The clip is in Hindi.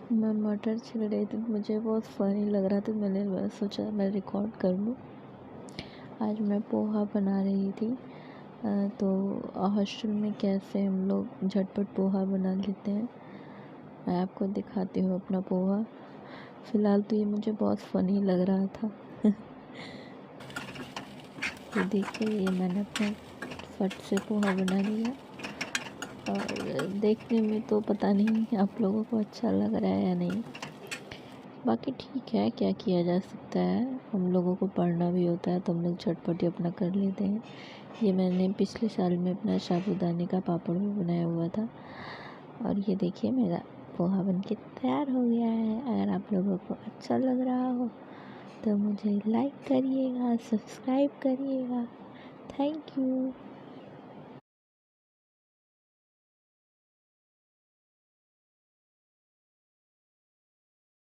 मैं मटर छिल रही थी, मुझे बहुत फ़नी लग रहा था, मैंने सोचा मैं रिकॉर्ड कर लूँ। आज मैं पोहा बना रही थी। तो हॉस्टल में कैसे हम लोग झटपट पोहा बना लेते हैं, मैं आपको दिखाती हूँ अपना पोहा। फ़िलहाल तो ये मुझे बहुत फ़नी लग रहा था। ये देखिए, ये मैंने अपना फट से पोहा बना लिया और देखने में तो पता नहीं आप लोगों को अच्छा लग रहा है या नहीं। बाकी ठीक है, क्या किया जा सकता है, हम लोगों को पढ़ना भी होता है तो हम लोग झटपट ही अपना कर लेते हैं। ये मैंने पिछले साल में अपना साबूदाने का पापड़ भी बनाया हुआ था। और ये देखिए मेरा पोहा बनके तैयार हो गया है। अगर आप लोगों को अच्छा लग रहा हो तो मुझे लाइक करिएगा, सब्सक्राइब करिएगा। Thank you.